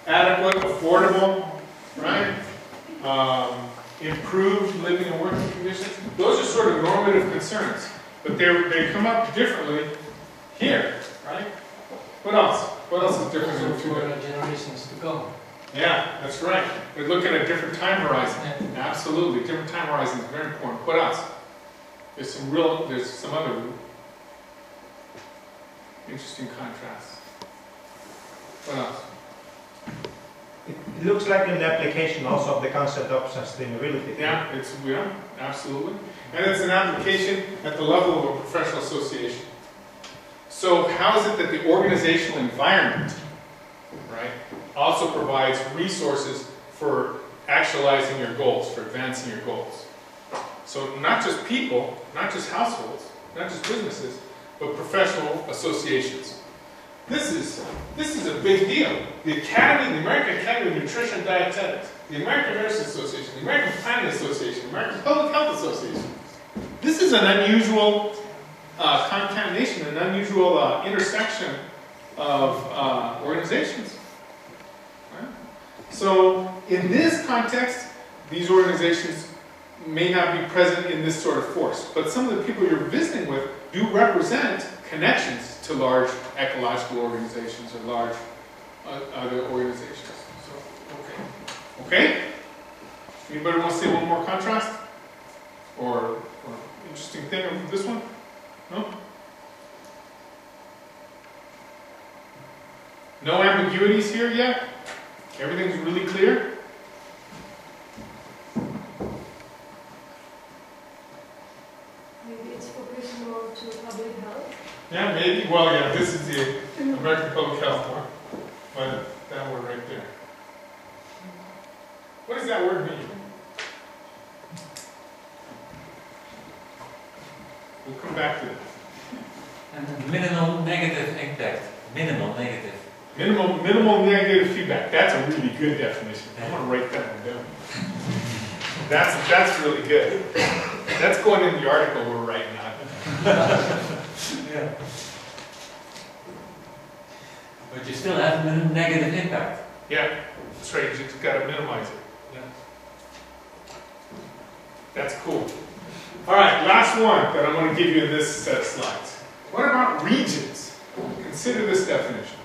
adequate, affordable, right? Improved living and working conditions. Those are sort of normative concerns, but they come up differently here, right? What else? What else is different in the two generations to come? Yeah, that's right. We're looking at a different time horizon. Yeah. Absolutely, different time horizon is very important. What else? There's some other interesting contrasts. What else? It looks like an application also of the concept of sustainability. Yeah, absolutely. And it's an application at the level of a professional association. So how is it that the organizational environment, right, also provides resources for actualizing your goals, for advancing your goals? So not just people, not just households, not just businesses, but professional associations. This is a big deal. The Academy, the American Academy of Nutrition and Dietetics, the American Nurses Association, the American Planning Association, the American Public Health Association. This is an unusual concatenation, an unusual intersection of organizations. Right? So in this context, these organizations may not be present in this sort of force, but some of the people you're visiting with do represent connections to large ecological organizations or large other organizations. So, okay? Anybody want to say one more contrast? Or interesting thing of this one? No? No ambiguities here yet? Everything's really clear? Maybe it's focused more to public health. Yeah, maybe. Well, yeah, this is the American Public Health one. But that word right there. What does that word mean? We'll come back to that. And minimal negative impact. Minimal negative. Minimal negative feedback. That's a really good definition. I'm going to write that one down. That's really good. That's going in the article we're writing on. Yeah. But you still have a negative impact. Yeah, that's right. You just got to minimize it. Yeah. That's cool. All right, last one that I'm going to give you in this set of slides. What about regions? Consider this definition.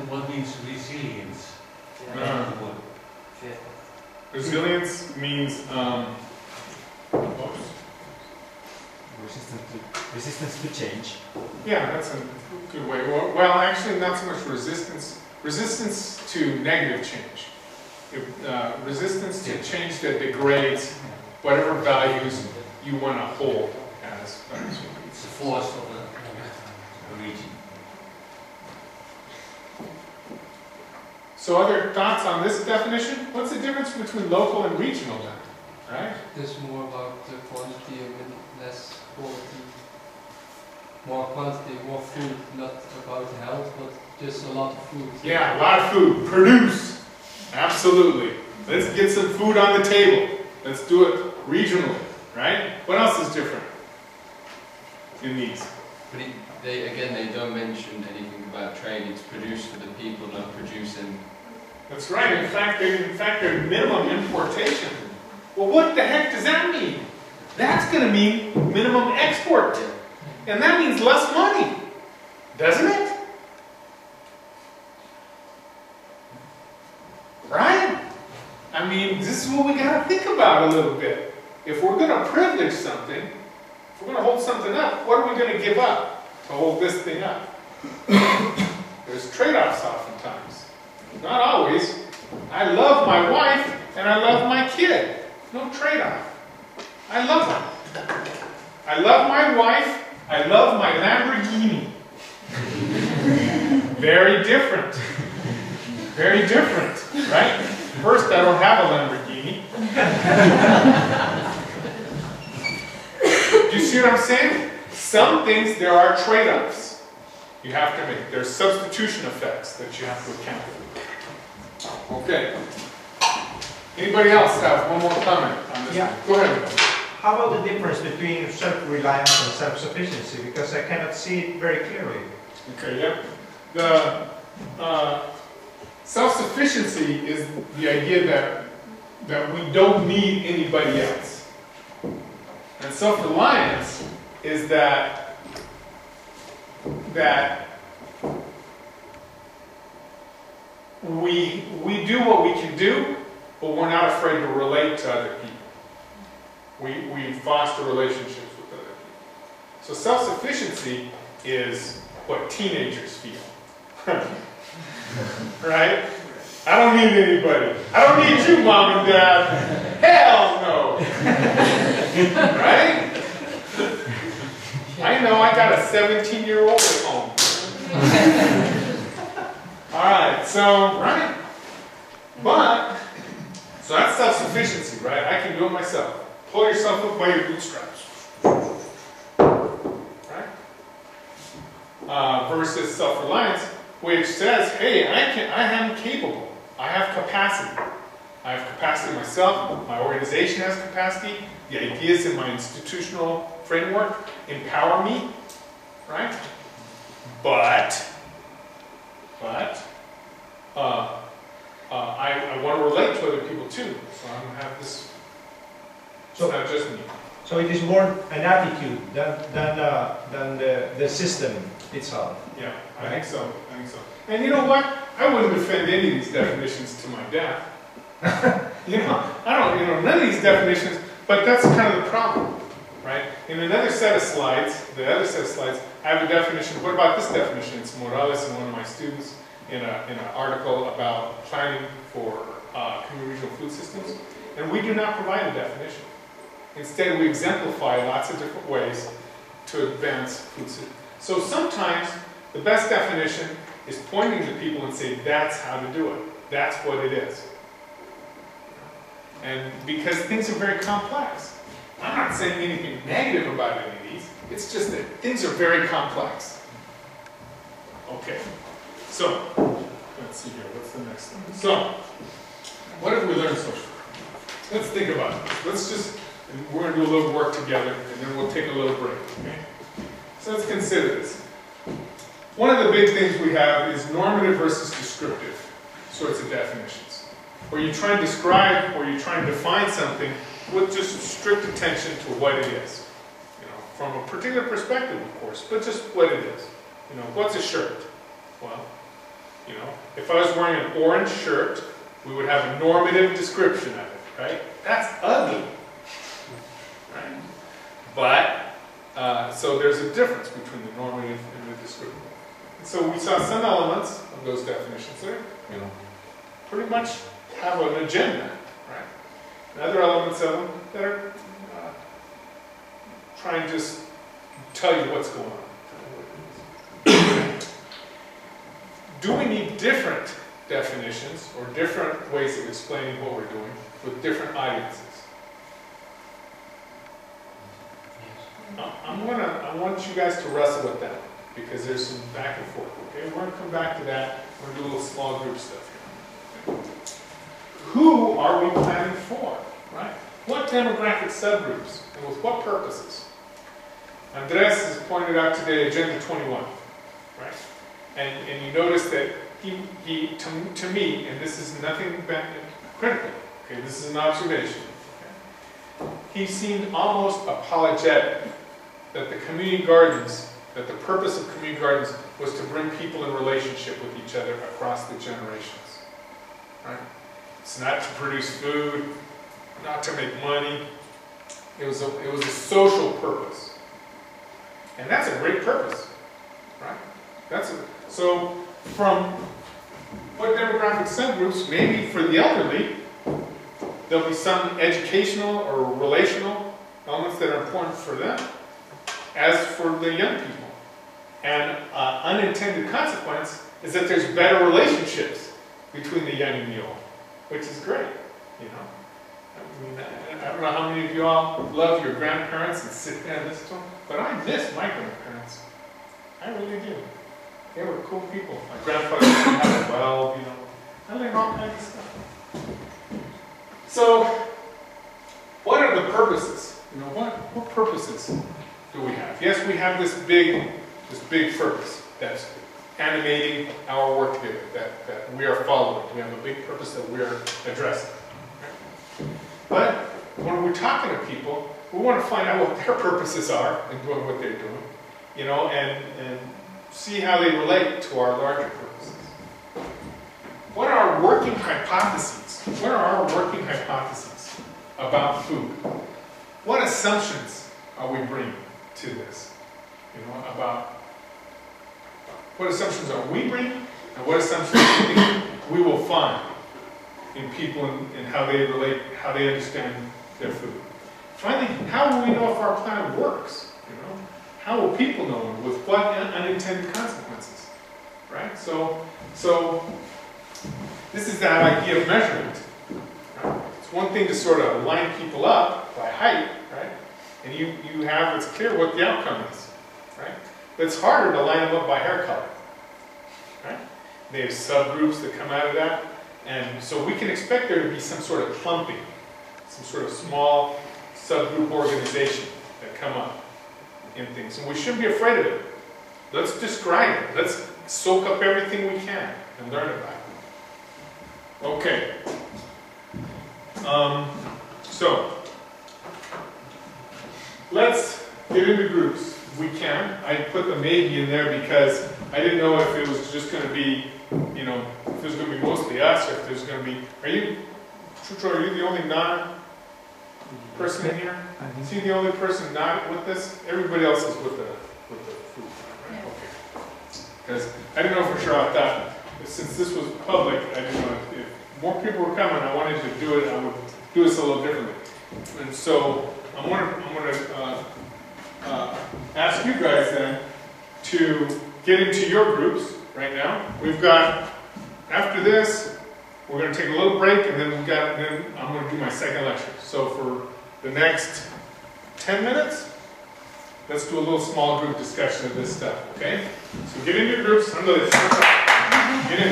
What means resilience? Resilience means resistance to change. yeah, that's a good way. Well, actually, not so much resistance. Resistance to negative change. Resistance to change that degrades whatever values you want to hold as values. It's the force of a region. So other thoughts on this definition? What's the difference between local and regional then? Right? There's more about the quantity and less quality. More quantity, more food, not about health, but just a lot of food. Yeah, a lot of food. Produce. Absolutely. Let's get some food on the table. Let's do it regionally. Right? What else is different in these? But they don't mention anything about trade. It's produced for the people, not producing. That's right. In fact, they're minimum importation. Well, what the heck does that mean? That's going to mean minimum export. And that means less money. Doesn't it? Right? I mean, this is what we got to think about a little bit. If we're going to privilege something, if we're going to hold something up, what are we going to give up to hold this thing up? There's trade-offs oftentimes. Not always. I love my wife and I love my kid. No trade-off. I love them. I love my wife. I love my Lamborghini. Very different. Very different, right? First, I don't have a Lamborghini. Do you see what I'm saying? Some things, there are trade-offs you have to make. There's substitution effects that you have to account for. Okay. Anybody else have one more comment on this? Yeah. Go ahead. How about the difference between self-reliance and self-sufficiency? Because I cannot see it very clearly. Okay, yeah. The self-sufficiency is the idea that we don't need anybody else. And self-reliance is that we do what we can do, but we're not afraid to relate to other people. We foster relationships with other people. So self-sufficiency is what teenagers feel. Right? I don't need anybody. I don't need you, Mom and Dad. Hell no. Right? I know I got a 17-year-old at home. Alright, so, right? But, so that's self-sufficiency, right? I can do it myself. Pull yourself up by your bootstraps. Right? Versus self-reliance, which says, hey, I am capable. I have capacity. I have capacity myself. My organization has capacity. The ideas in my institutional framework empower me, right? But I want to relate to other people too. So I don't have this. So it's not just me. So it is more an attitude than the system itself. Yeah, I think so. I think so. And you know what? I wouldn't defend any of these definitions to my death. You know, none of these definitions, but that's kind of the problem, right? In another set of slides, the other set of slides, I have a definition. What about this definition? It's Morales and one of my students in an article about planning for community regional food systems. And we do not provide a definition. Instead, we exemplify lots of different ways to advance food systems. So sometimes the best definition is pointing to people and saying, that's how to do it. That's what it is. And because things are very complex. I'm not saying anything negative about any of these. It's just that things are very complex. Okay. So, let's see here. What's the next one? So, what have we learned so far? Let's think about it. Let's just, we're going to do a little work together, and then we'll take a little break. Okay? So let's consider this. One of the big things we have is normative versus descriptive sorts of definitions, where you try and describe or you try and define something with just strict attention to what it is. You know, from a particular perspective, of course, but just what it is. You know, what's a shirt? Well, you know, if I was wearing an orange shirt, we would have a normative description of it, right? That's ugly, right? But, so there's a difference between the normative and the descriptive. And so we saw some elements of those definitions there, you know, pretty much have an agenda, right? And other elements of them that are trying to just tell you what's going on. Do we need different definitions or different ways of explaining what we're doing with different audiences? I want you guys to wrestle with that because there's some back and forth. Okay, we're going to come back to that. We're going to do a little small group stuff here. Okay. Who are we planning for? Right? What demographic subgroups and with what purposes? Andres has pointed out today Agenda 21, right? And you notice that he to me, and this is nothing critical. Okay, this is an observation. Okay? He seemed almost apologetic that the community gardens, that the purpose of community gardens was to bring people in relationship with each other across the generations. Right? It's not to produce food, not to make money. It was a social purpose. And that's a great purpose, right? So from what demographic subgroups, maybe for the elderly, there'll be some educational or relational elements that are important for them, as for the young people. And unintended consequence is that there's better relationships between the young and the old, which is great, you know. I mean, I don't know how many of you all love your grandparents and sit there and listen to them, but I miss my grandparents. I really do. They were cool people. My grandfather had a well, you know. I learned all kinds of stuff. So, what are the purposes? You know, what purposes do we have? Yes, we have this big purpose that's animating our work together, that we are following. We have a big purpose that we are addressing. But when we're talking to people, we want to find out what their purposes are in doing what they're doing, you know, and see how they relate to our larger purposes. What are our working hypotheses? What are our working hypotheses about food? What assumptions are we bringing to this? You know, about what assumptions are we bringing, and what assumptions do you think we will find in people and how they relate, how they understand their food? Finally, how will we know if our plan works? You know, how will people know with what unintended consequences? Right? So this is that idea of measurement. Right? It's one thing to sort of line people up by height, right? And you have, it's clear what the outcome is, right? But it's harder to line them up by hair color, right? They have subgroups that come out of that. And so we can expect there to be some sort of clumping, some sort of small subgroup organization that come up in things. And we shouldn't be afraid of it. Let's describe it. Let's soak up everything we can and learn about it. Okay. So, let's get into groups if we can. I put the maybe in there because I didn't know if it was just going to be, you know, if there's going to be mostly us or if there's going to be, Chucho, are you the only non-person in here? Is he the only person not with this? Everybody else is with the food, right? Okay. Because I didn't know for sure. I thought, since this was public, I didn't know if more people were coming, I wanted to do it, I would do this a little differently. And so I'm going to ask you guys then to get into your groups right now. We've got, after this, we're going to take a little break, and then I'm going to do my second lecture. So for the next 10 minutes, let's do a little small group discussion of this stuff, okay? So get into your groups. Get in.